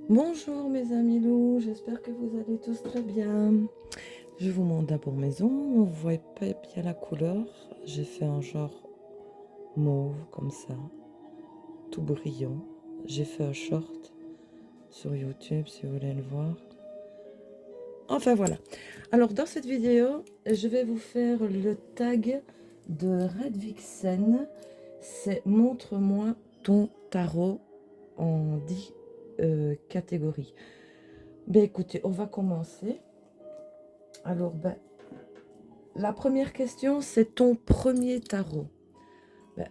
Bonjour mes amis loups, j'espère que vous allez tous très bien. Je vous montre d'abord mes ongles, vous voyez pas bien la couleur. J'ai fait un genre mauve comme ça, tout brillant. J'ai fait un short sur YouTube si vous voulez le voir. Enfin voilà. Alors dans cette vidéo, je vais vous faire le tag de Red Vixen. C'est montre-moi ton tarot en 10 catégories. Ben écoutez, on va commencer. Alors, la première question, c'est ton premier tarot.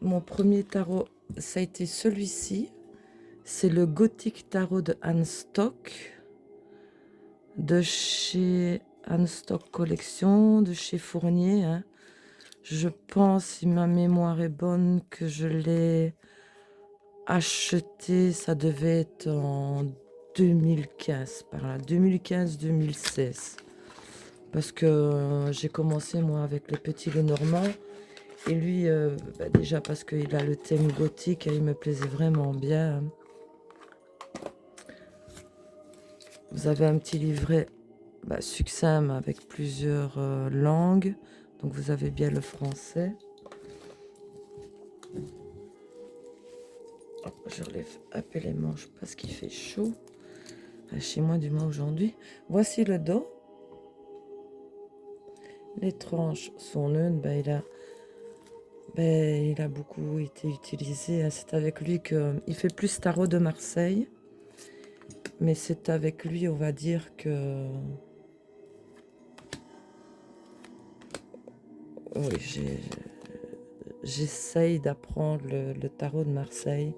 Mon premier tarot, ça a été celui-ci. C'est le Gothic Tarot de Anne Stock, de chez Anne Stock Collection, de chez Fournier. Hein. Je pense, si ma mémoire est bonne, que je l'ai acheté, ça devait être en 2015, par là, 2015-2016. Parce que j'ai commencé, moi, avec les petits Lenormand. Et lui, déjà parce qu'il a le thème gothique et il me plaisait vraiment bien. Vous avez un petit livret succinct avec plusieurs langues. Donc vous avez bien le français. Oh, je relève un peu les manches parce qu'il fait chaud. Chez moi du moins aujourd'hui. Voici le dos. Les tranches sont neutres. Il a beaucoup été utilisé. C'est avec lui qu'il fait plus tarot de Marseille. Mais c'est avec lui, on va dire que... Oui, j'essaye d'apprendre le tarot de Marseille,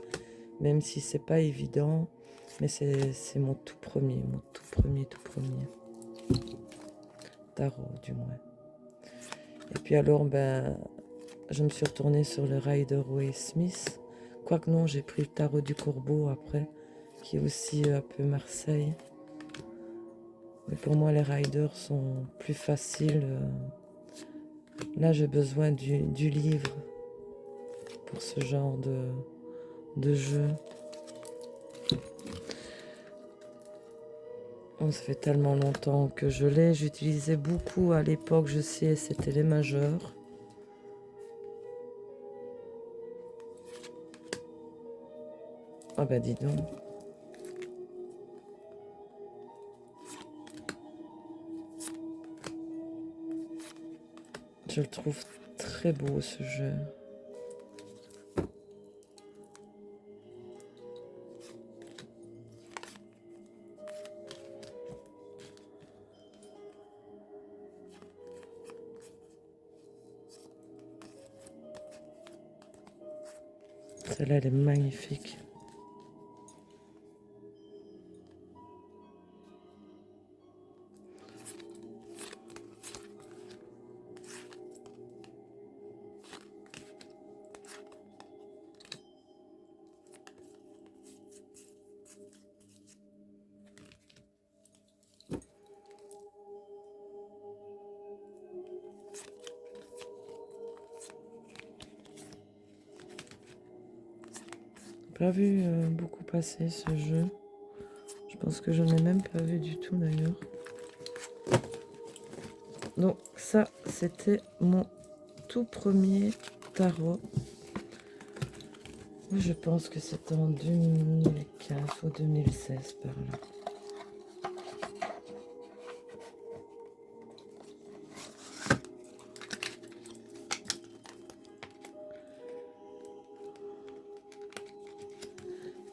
même si c'est pas évident. Mais c'est mon tout premier tarot, du moins. Et puis alors, je me suis retournée sur le Rider-Waite Smith. Quoique non, j'ai pris le tarot du Corbeau après, qui est aussi un peu Marseille. Mais pour moi, les riders sont plus faciles. Là, j'ai besoin du livre pour ce genre de jeu. Oh, ça fait tellement longtemps que je l'ai. J'utilisais beaucoup à l'époque, je sais, c'était les majeurs. Ah ben dis donc. Je le trouve très beau ce jeu. Celle-là, elle est magnifique. Pas vu beaucoup passer ce jeu. Je pense que je n'ai même pas vu du tout d'ailleurs. Donc ça, c'était mon tout premier tarot. Je pense que c'était en 2015 ou 2016 par là.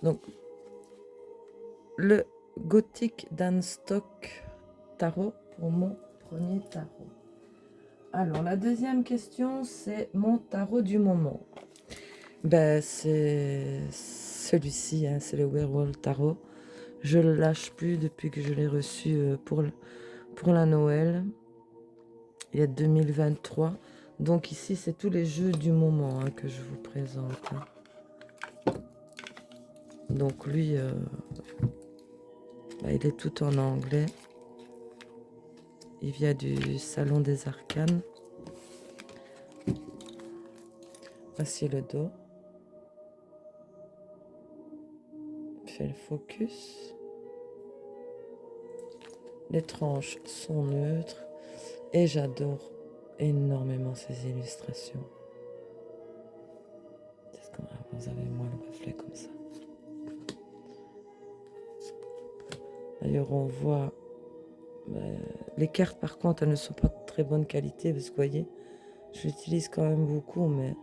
Donc, le Gothic d'Anne Stock tarot pour mon premier tarot. Alors, la deuxième question, c'est mon tarot du moment. C'est celui-ci, hein, c'est le Werewolf Tarot. Je le lâche plus depuis que je l'ai reçu pour la Noël. Il y a 2023. Donc ici, c'est tous les jeux du moment que je vous présente. Donc lui, il est tout en anglais. Il vient du Salon des Arcanes. Voici le dos. Fais le focus. Les tranches sont neutres et j'adore énormément ces illustrations. Vous avez moins le reflet comme ça. D'ailleurs, on voit les cartes, par contre, elles ne sont pas de très bonne qualité parce que vous voyez, je l'utilise quand même beaucoup, mais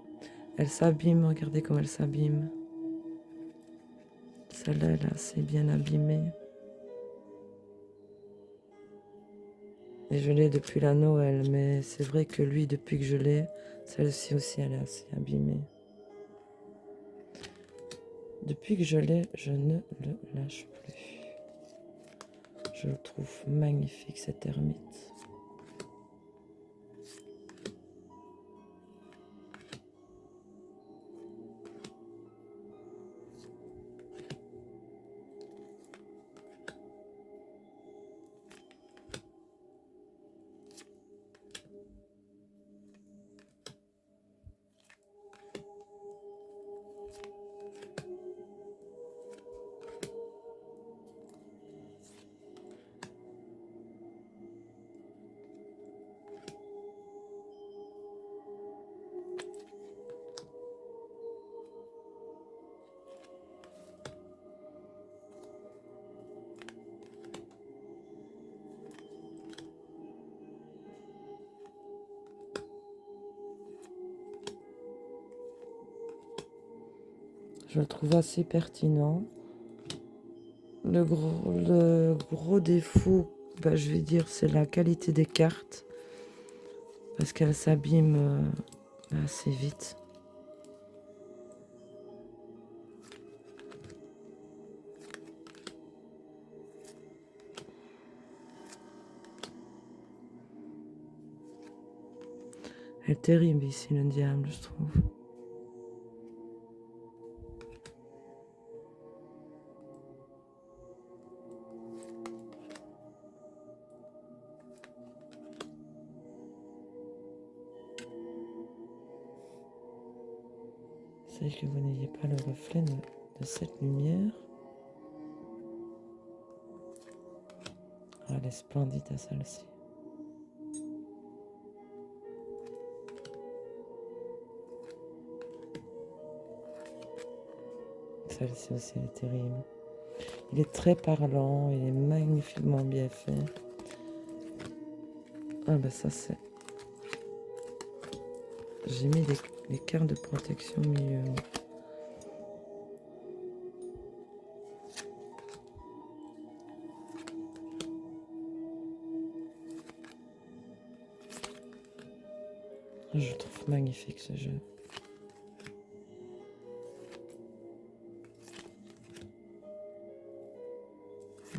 elles s'abîment. Regardez comme elles s'abîment. Celle-là, elle est assez bien abîmée. Et je l'ai depuis la Noël, mais c'est vrai que lui, depuis que je l'ai, celle-ci aussi, elle est assez abîmée. Depuis que je l'ai, je ne le lâche plus. Je le trouve magnifique, cet ermite. Je le trouve assez pertinent. Le gros défaut, je vais dire, c'est la qualité des cartes. Parce qu'elles s'abîment assez vite. Elle est terrible ici, le diable, je trouve. C'est que vous n'ayez pas le reflet de cette lumière. Ah, elle est splendide à celle-ci. Celle-ci aussi, elle est terrible. Il est très parlant, il est magnifiquement bien fait. Ah ça c'est... J'ai mis les cartes de protection au milieu. Je trouve magnifique ce jeu.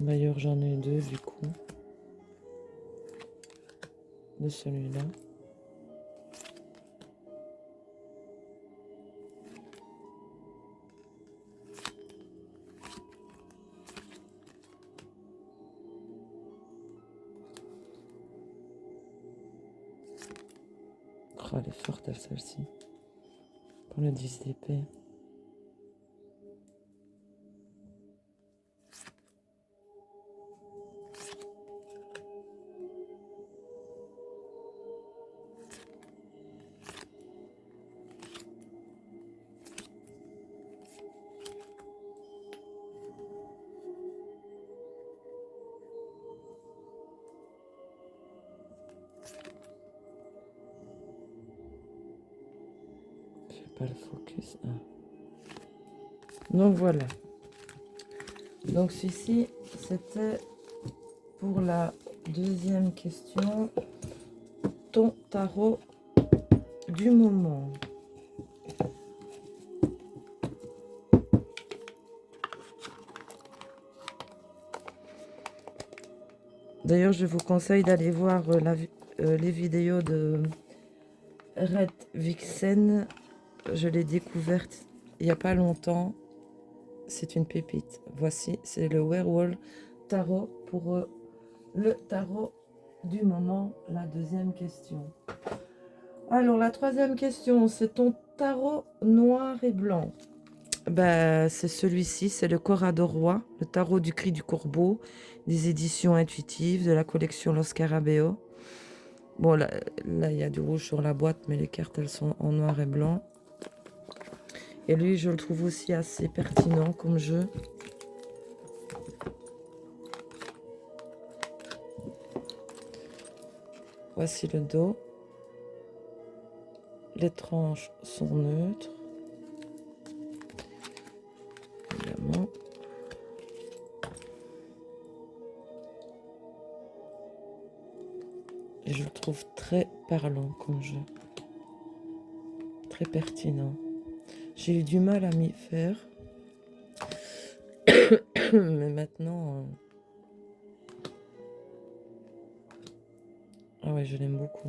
D'ailleurs, j'en ai deux du coup. De celui-là. Oh, elle est forte, celle-ci. Pour le 10 d'épée. Je fais pas le focus. Ah. Donc voilà. Donc ceci, c'était pour la deuxième question. Ton tarot du moment. D'ailleurs, je vous conseille d'aller voir les vidéos de Red Vixen. Je l'ai découverte il n'y a pas longtemps. C'est une pépite. Voici, c'est le Werewolf Tarot pour le tarot du moment, la deuxième question. Alors, la troisième question, c'est ton tarot noir et blanc. Bah, c'est celui-ci, c'est le Corrado Roi, le tarot du cri du corbeau, des éditions intuitives de la collection Los Scarabeo. Bon, là, il y a du rouge sur la boîte, mais les cartes, elles sont en noir et blanc. Et lui, je le trouve aussi assez pertinent comme jeu. Voici le dos. Les tranches sont neutres. Évidemment. Et je le trouve très parlant comme jeu. Très pertinent. J'ai eu du mal à m'y faire. Mais maintenant... Ah ouais, je l'aime beaucoup.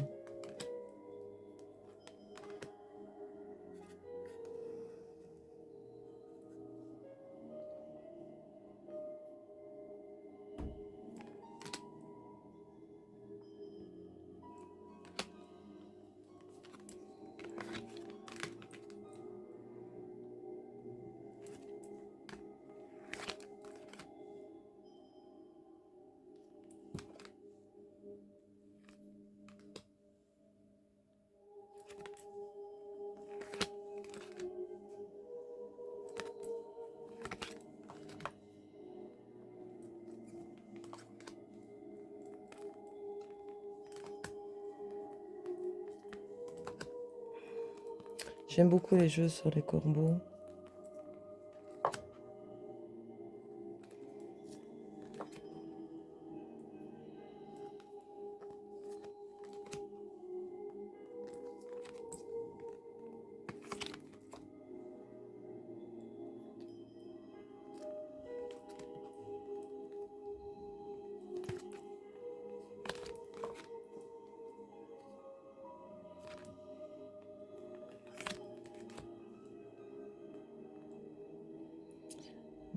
J'aime beaucoup les jeux sur les corbeaux.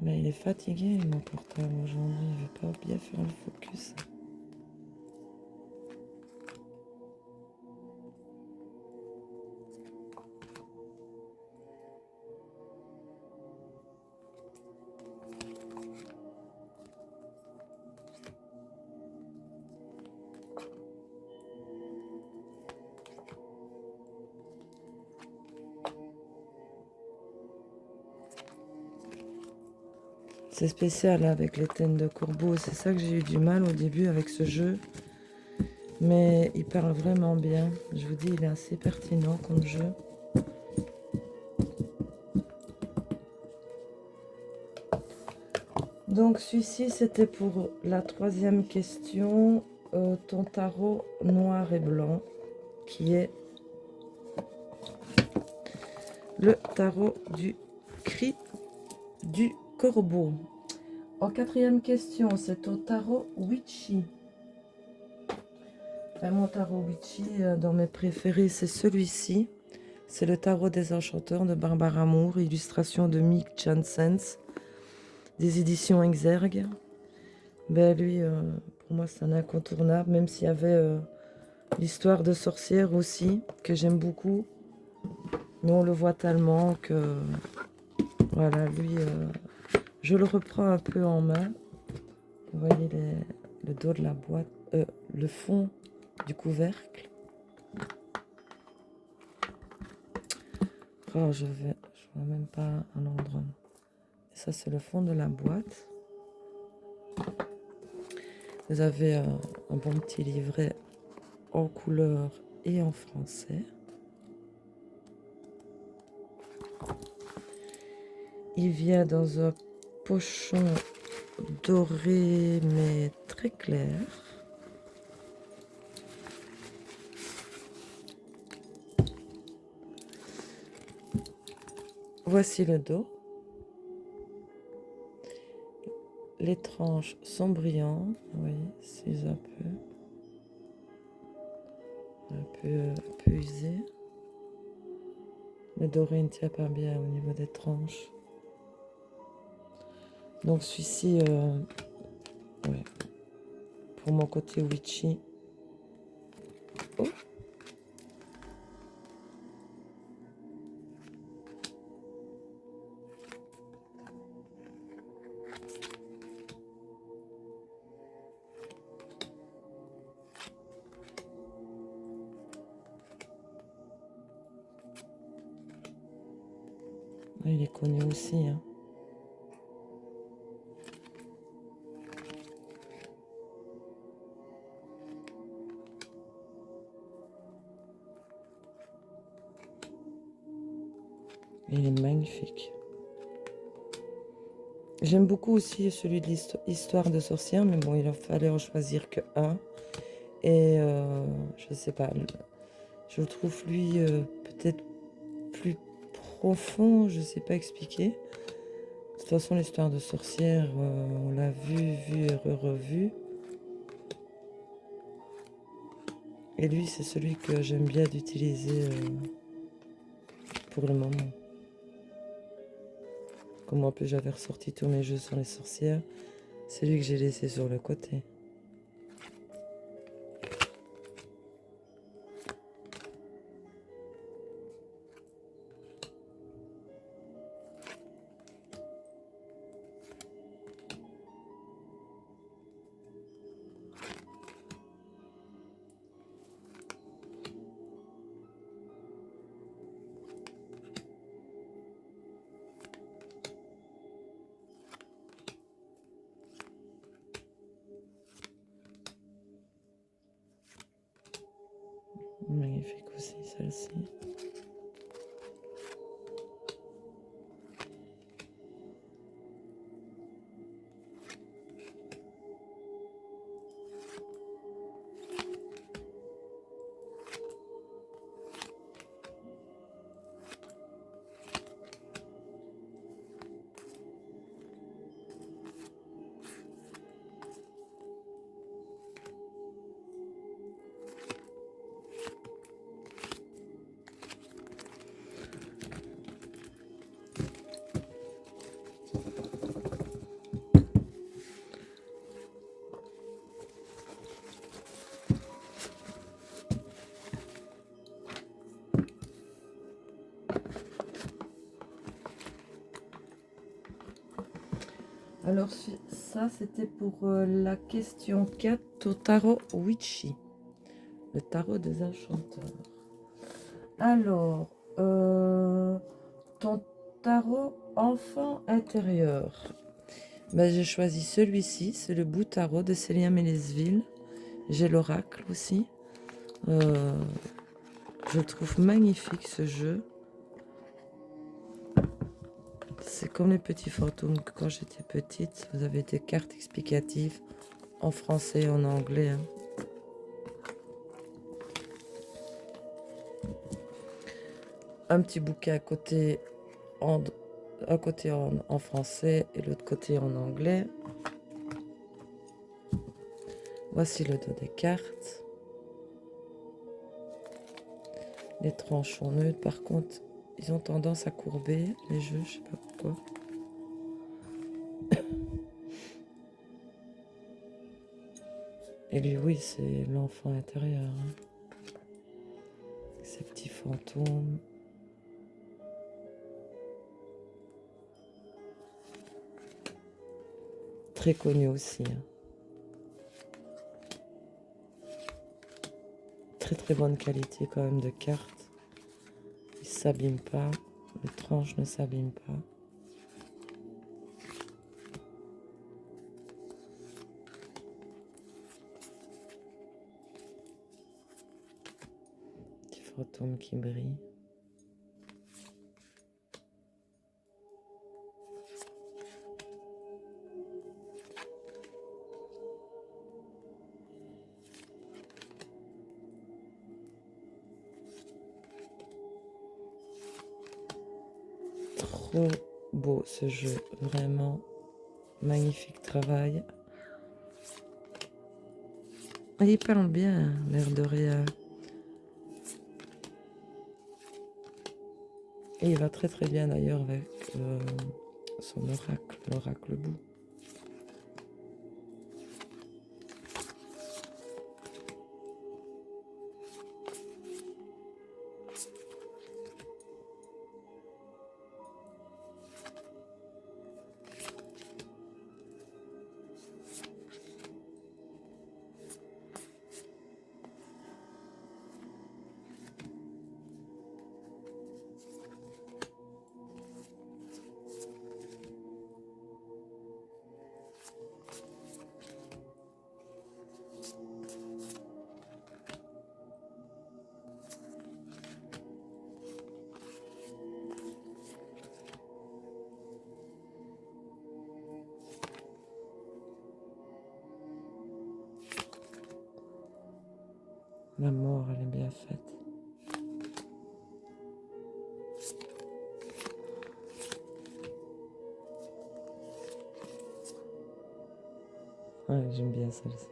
Mais il est fatigué, mon portable, aujourd'hui. Il ne veut pas bien faire le focus. C'est spécial avec les têtes de corbeau. C'est ça que j'ai eu du mal au début avec ce jeu. Mais il parle vraiment bien. Je vous dis, il est assez pertinent comme jeu. Donc celui-ci, c'était pour la troisième question. Ton tarot noir et blanc, qui est le tarot du cri du corbeau. En quatrième question, c'est au tarot Witchy. Mon tarot Witchy, dans mes préférés, c'est celui-ci. C'est le tarot des enchanteurs de Barbara Moore, illustration de Mick Janssens, des éditions Exergue. Ben lui, pour moi, c'est un incontournable, même s'il y avait l'histoire de sorcière aussi, que j'aime beaucoup. Mais on le voit tellement que, voilà, lui, je le reprends un peu en main. Vous voyez le dos de la boîte, le fond du couvercle. Oh, je vois même pas un endroit. Et ça, c'est le fond de la boîte. Vous avez un bon petit livret en couleur et en français. Il vient dans un pochon doré mais très clair. Voici le dos. Les tranches sont brillantes, oui, c'est un peu usé. Le doré ne tient pas bien au niveau des tranches. Donc celui-ci, ouais, pour mon côté witchy. Oh. Il est connu aussi. Hein. Il est magnifique. J'aime beaucoup aussi celui de l'histoire de sorcière, mais bon, il fallait en choisir que un. Et je sais pas, je le trouve lui peut-être plus profond, je sais pas expliquer. De toute façon, l'histoire de sorcière, on l'a vu et revu. Et lui, c'est celui que j'aime bien d'utiliser pour le moment. Comme en plus j'avais ressorti tous mes jeux sur les sorcières, c'est lui que j'ai laissé sur le côté. Magnifique aussi celle-ci. Alors ça, c'était pour la question 4 au tarot Witchy, le tarot des enchanteurs. Alors, ton tarot enfant intérieur. Ben, j'ai choisi celui-ci, c'est le Bout Tarot de Célia Mélesville. J'ai l'oracle aussi. Je trouve magnifique ce jeu. C'est comme les petits fantômes que quand j'étais petite, vous avez des cartes explicatives en français et en anglais. Hein. Un petit bouquin à côté en français et l'autre côté en anglais. Voici le dos des cartes. Les tranches sont neutres. Par contre, ils ont tendance à courber, les jeux, je sais pas pourquoi. Et lui, oui, c'est l'enfant intérieur. Hein. Ces petits fantômes. Très connu aussi. Hein. Très bonne qualité quand même de cartes. Ils ne s'abîment pas. Les tranches ne s'abîment pas. Petit fantôme qui brille. Trop beau ce jeu, vraiment magnifique travail. Il parle bien, l'air de rien. Et il va très bien d'ailleurs avec son oracle, l'oracle bout. La mort, elle est bien faite. Ouais, j'aime bien celle-ci.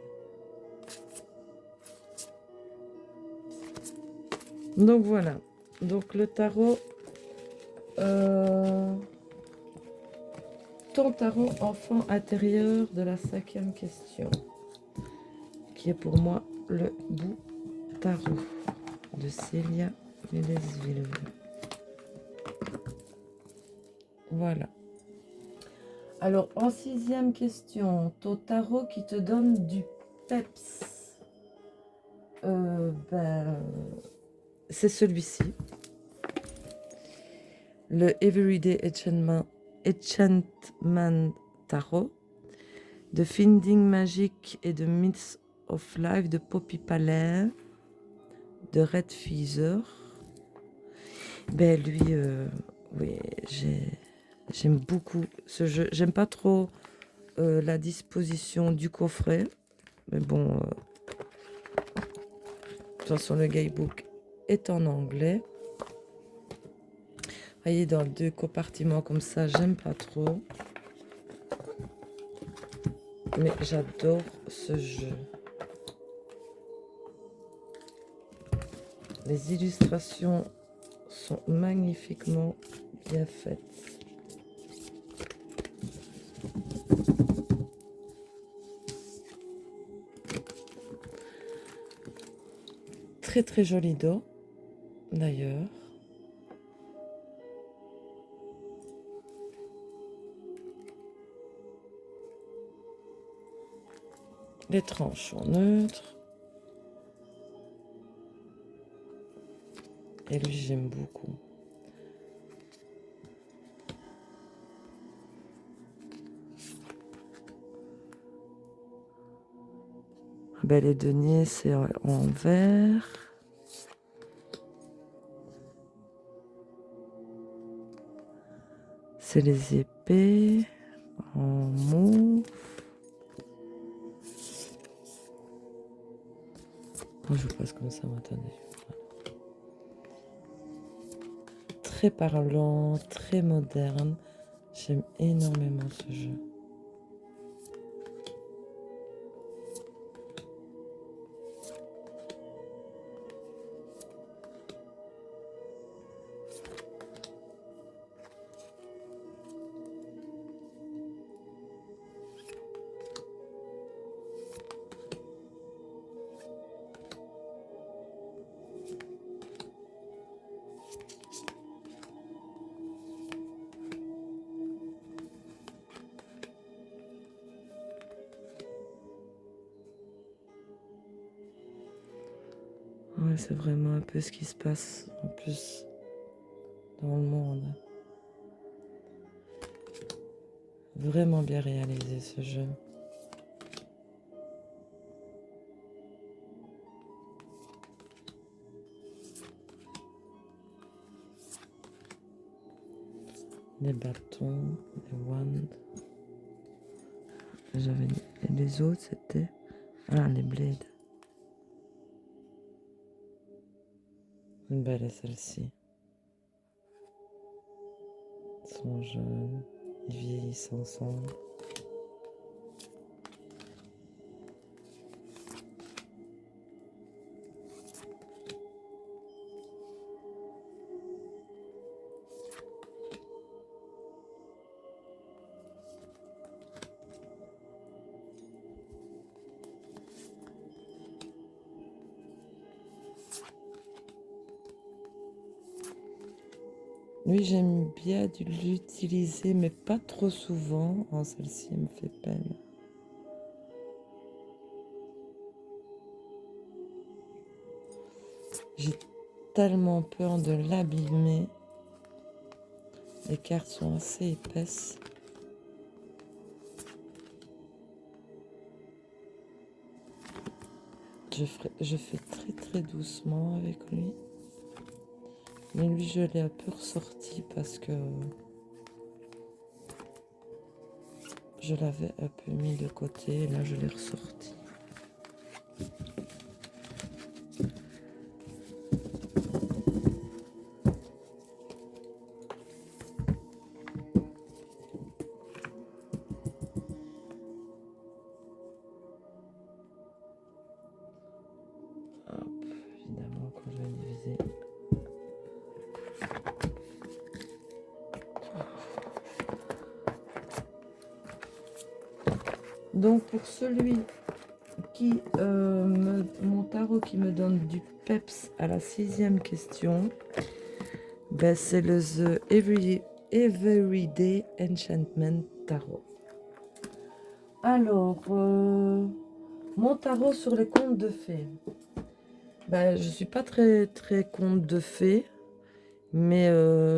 Donc voilà. Donc le tarot... ton tarot enfant intérieur de la 5e question. Qui est pour moi le bout tarot de Célia Vélesville. Voilà. Alors, en 6e question, ton tarot qui te donne du peps. C'est celui-ci. Le Everyday Enchantment Tarot de Finding Magic et de Myths of Life de Poppy Palin de Red Feather. Ben lui, oui, j'aime beaucoup ce jeu. J'aime pas trop la disposition du coffret, mais bon, de toute façon le guidebook est en anglais. Vous voyez, dans 2 compartiments comme ça, j'aime pas trop. Mais j'adore ce jeu. Les illustrations sont magnifiquement bien faites. Très très joli dos, d'ailleurs. Les tranches sont neutres. Et lui, j'aime beaucoup. Ben, les deniers, c'est en vert. C'est les épées en mauve. Moi, je vous passe comme ça, attendez. Très parlant, très moderne. J'aime énormément ce jeu. Ouais, c'est vraiment un peu ce qui se passe en plus dans le monde. Vraiment bien réalisé ce jeu. Les bâtons, les wands. J'avais et les autres c'était les blades. Une belle est celle-ci. Ils sont jeunes, ils vieillissent ensemble. Lui, j'aime bien l'utiliser, mais pas trop souvent. Oh, celle-ci, elle me fait peine. J'ai tellement peur de l'abîmer. Les cartes sont assez épaisses. Je fais très très doucement avec lui. Mais lui, je l'ai un peu ressorti parce que je l'avais un peu mis de côté. Et là, je l'ai ressorti. Donc pour celui qui, mon tarot qui me donne du peps à la 6e question, ben c'est le The Everyday Enchantment Tarot. Alors, mon tarot sur les contes de fées. Ben, je suis pas très conte de fées, mais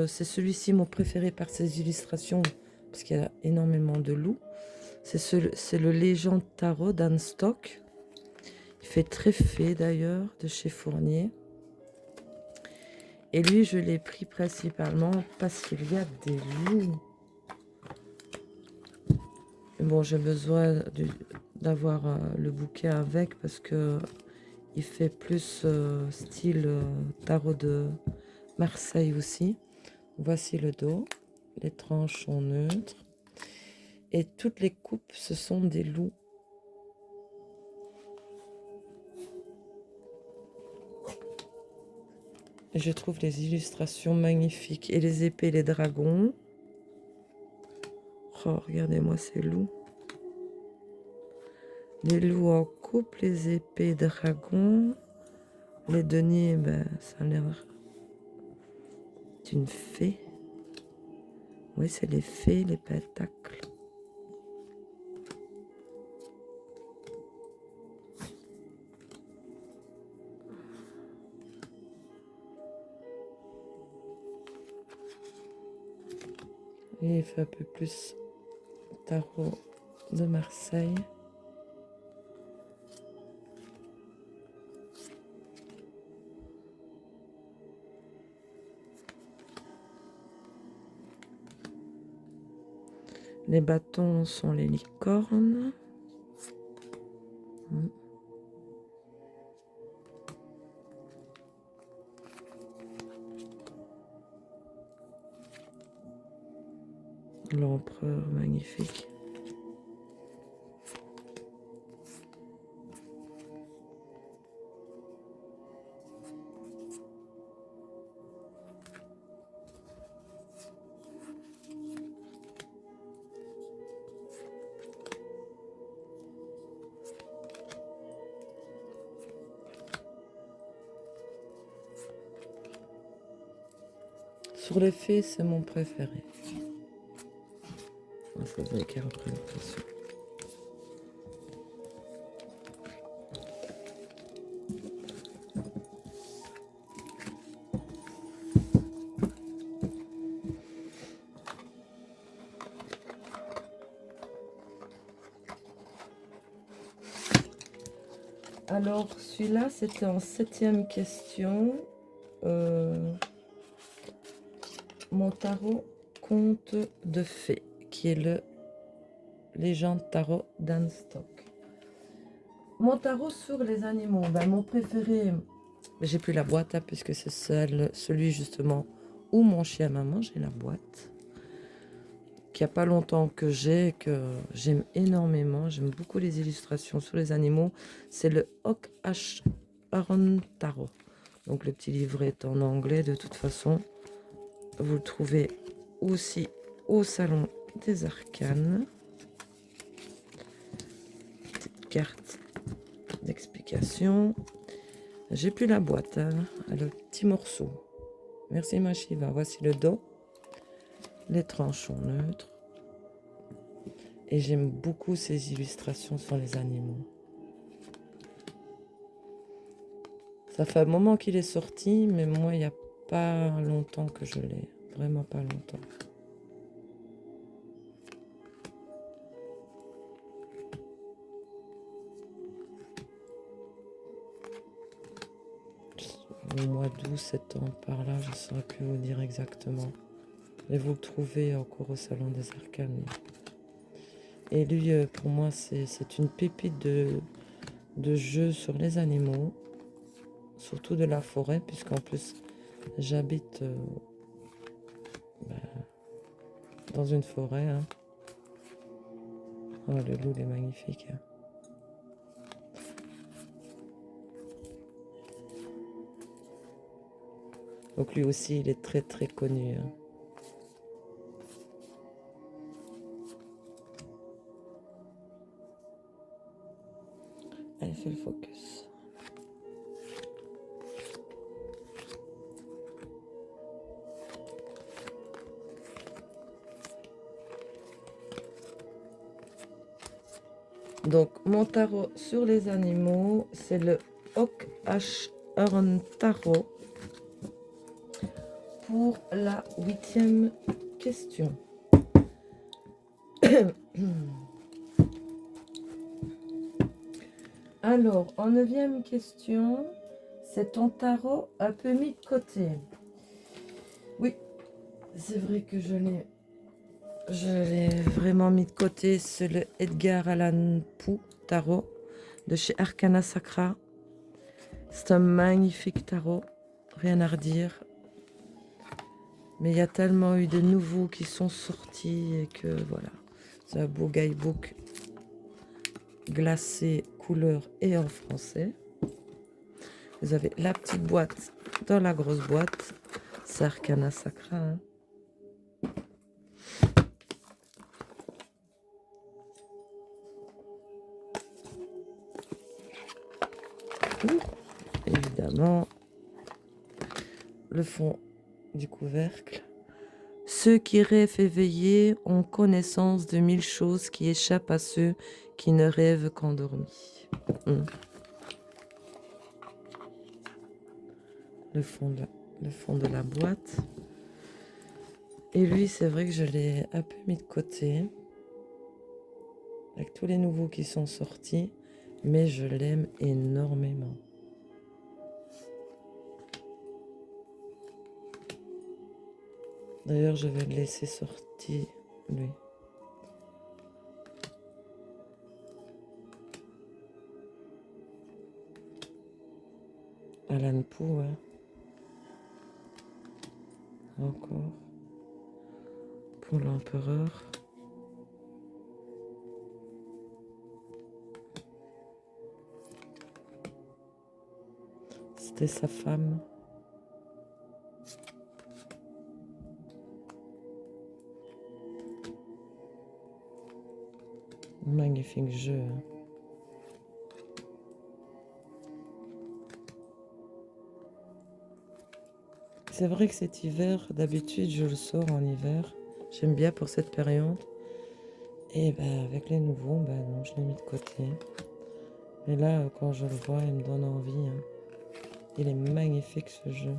c'est celui-ci mon préféré par ses illustrations, parce qu'il y a énormément de loups. C'est le Légende Tarot d'Anne Stock. Il fait très fée d'ailleurs, de chez Fournier. Et lui, je l'ai pris principalement parce qu'il y a des loups. Bon, j'ai besoin d'avoir le bouquet avec parce que il fait plus style tarot de Marseille aussi. Voici le dos. Les tranches sont neutres. Et toutes les coupes, ce sont des loups. Et je trouve les illustrations magnifiques. Et les épées, les dragons. Oh, regardez-moi ces loups. Les loups en coupe, les épées, dragons. Les deniers, ben, ça a l'air d'une fée. Oui, c'est les fées, les pentacles. Et il fait un peu plus tarot de Marseille. Les bâtons sont les licornes. L'empereur magnifique. Sur les fées, c'est mon préféré. Il faudrait qu'il y ait représentation. Alors, celui-là, c'était en 7e question. Mon tarot conte de fées, qui est le Légende Tarot d'Anne Stock. Mon tarot sur les animaux, ben, mon préféré, j'ai plus la boîte hein, puisque c'est celui justement où mon chien m'a mangé la boîte. Qu'il n'y a pas longtemps que j'aime énormément. J'aime beaucoup les illustrations sur les animaux. C'est le Hawk Aaron Tarot. Donc le petit livret est en anglais de toute façon. Vous le trouvez aussi au Salon des Arcanes. Petite carte d'explication. J'ai plus la boîte, hein, le petit morceau. Merci ma Shiva. Voici le dos. Les tranches sont neutres. Et j'aime beaucoup ces illustrations sur les animaux. Ça fait un moment qu'il est sorti, mais moi, il n'y a pas longtemps que je l'ai. Vraiment pas longtemps. Au mois d'août, septembre, par là, je ne saurais plus vous dire exactement. Et vous le trouvez encore au Salon des Arcanes. Et lui, pour moi, c'est une pépite de jeu sur les animaux. Surtout de la forêt, puisqu'en plus, j'habite dans une forêt. Hein. Oh, le loup, il est magnifique. Hein. Donc lui aussi, il est très connu. Hein. Elle fait le focus. Donc, mon tarot sur les animaux, c'est le Oak Ash Earn Tarot pour la 8e question. Alors, en 9e question, c'est ton tarot un peu mis de côté. Oui, c'est vrai que je l'ai vraiment mis de côté. C'est le Edgar Allan Poe tarot de chez Arcana Sacra. C'est un magnifique tarot, rien à redire. Mais il y a tellement eu de nouveaux qui sont sortis et que voilà. C'est un beau guidebook glacé, couleur et en français. Vous avez la petite boîte dans la grosse boîte. C'est Arcana Sacra. Hein. Évidemment, le fond du couvercle. Ceux qui rêvent éveillés ont connaissance de 1000 choses qui échappent à ceux qui ne rêvent qu'endormis. Le fond de la boîte. Et lui, c'est vrai que je l'ai un peu mis de côté. Avec tous les nouveaux qui sont sortis. Mais je l'aime énormément. D'ailleurs, je vais le laisser sortir, lui. Allan Poe, hein. Encore. Pour l'empereur. C'était sa femme. Magnifique jeu. Hein. C'est vrai que cet hiver, d'habitude, je le sors en hiver. J'aime bien pour cette période. Et ben, avec les nouveaux, ben non, je l'ai mis de côté. Mais là, quand je le vois, il me donne envie. Hein. Il est magnifique ce jeu.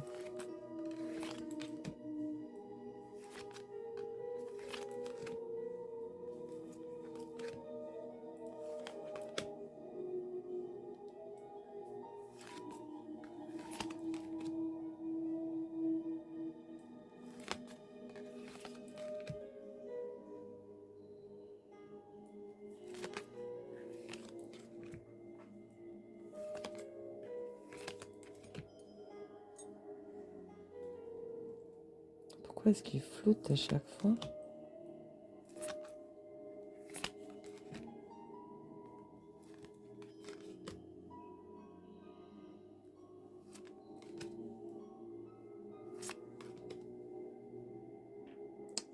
Pourquoi est-ce qu'il flotte à chaque fois?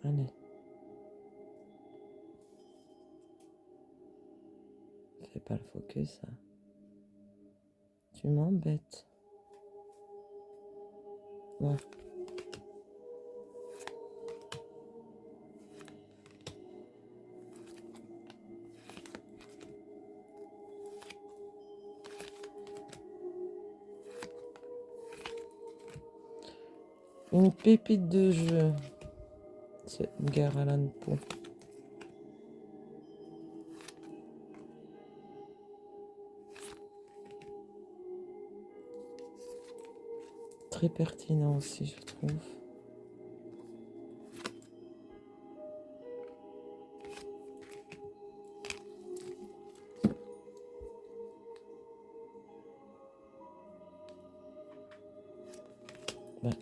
Allez. Fais pas le focus, hein. Tu m'embêtes. Ouais. Une pépite de jeu. C'est Edgar Allan Poe. Très pertinent aussi, je trouve. Ben.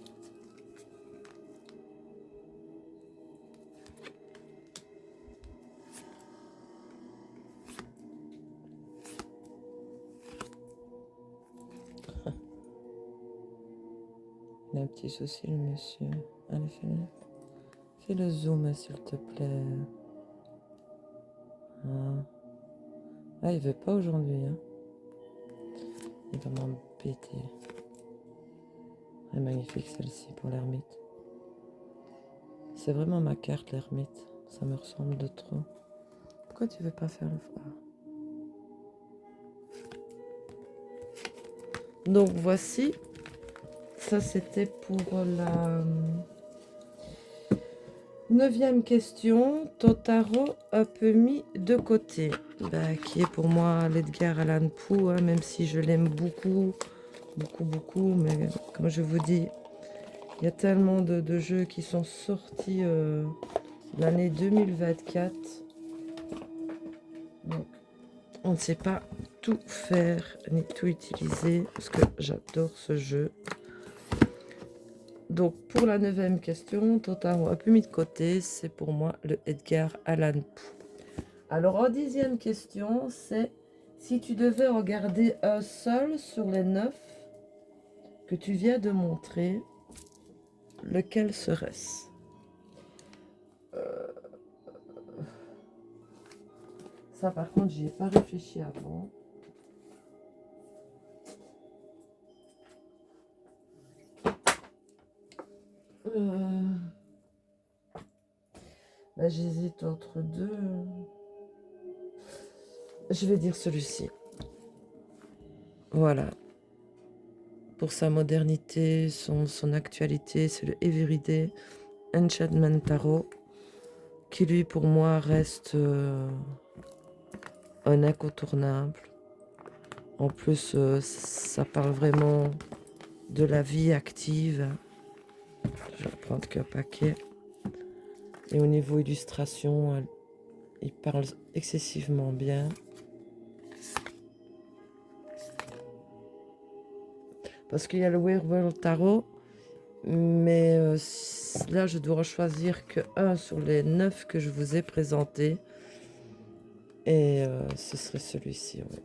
Il a un petit souci, le monsieur. Allez, fais le zoom, s'il te plaît. Ah, il veut pas aujourd'hui. Hein. Il va m'embêter. Elle est magnifique celle-ci pour l'ermite. C'est vraiment ma carte l'ermite. Ça me ressemble de trop. Pourquoi tu veux pas faire le phare? Donc voici. Ça c'était pour la 9e question. Ton tarot un peu mis de côté. Qui est pour moi l'Edgar Allan Poe, hein, même si je l'aime beaucoup. Mais comme je vous dis, il y a tellement de jeux qui sont sortis l'année 2024. Donc, on ne sait pas tout faire ni tout utiliser parce que j'adore ce jeu. Donc, pour la 9e question, ton tarot un peu mis de côté, c'est pour moi le Edgar Allan Poe. Alors, en 10e question, c'est si tu devais regarder un seul sur les 9 que tu viens de montrer, lequel serait-ce? Ça, par contre, j'y ai pas réfléchi avant. J'hésite entre deux. Je vais dire celui-ci. Voilà. Pour sa modernité, son actualité, c'est le Everyday Enchantment Tarot, qui lui, pour moi, reste un incontournable. En plus, ça parle vraiment de la vie active. Je vais prendre qu'un paquet. Et au niveau illustration, il parle excessivement bien. Parce qu'il y a le Werewolf Tarot, mais là, je dois choisir que un sur les 9 que je vous ai présentés. Et ce serait celui-ci, oui.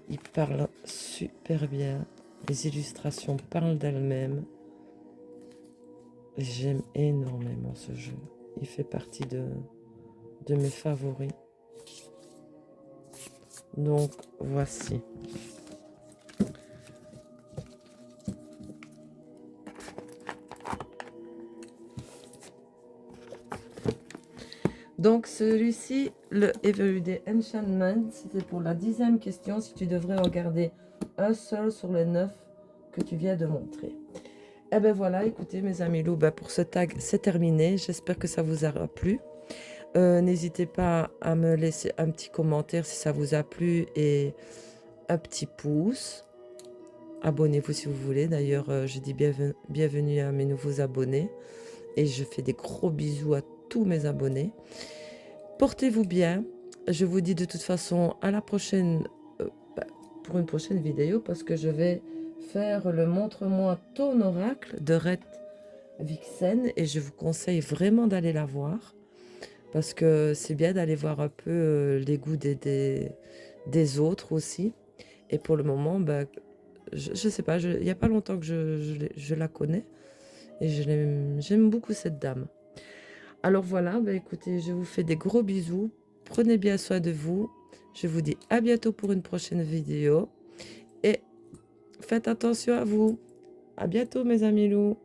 Il parle super bien. Les illustrations parlent d'elles-mêmes. J'aime énormément ce jeu. Il fait partie de mes favoris. Donc, voici. Donc, celui-ci, le Everyday Enchantment, c'était pour la 10e question, si tu devrais regarder un seul sur les 9 que tu viens de montrer. Et ben voilà, écoutez mes amis loups, pour ce tag, c'est terminé. J'espère que ça vous aura plu. N'hésitez pas à me laisser un petit commentaire si ça vous a plu et un petit pouce. Abonnez-vous si vous voulez. D'ailleurs, je dis bienvenue à mes nouveaux abonnés. Et je fais des gros bisous à tous mes abonnés. Portez-vous bien. Je vous dis de toute façon à la prochaine, pour une prochaine vidéo, parce que je vais faire le Montre-moi ton oracle de Rhett Vixen. Et je vous conseille vraiment d'aller la voir. Parce que c'est bien d'aller voir un peu les goûts des autres aussi. Et pour le moment, je sais pas, il n'y a pas longtemps que je la connais. Et j'aime beaucoup cette dame. Alors voilà, écoutez, je vous fais des gros bisous. Prenez bien soin de vous. Je vous dis à bientôt pour une prochaine vidéo. Et faites attention à vous. À bientôt mes amis loups.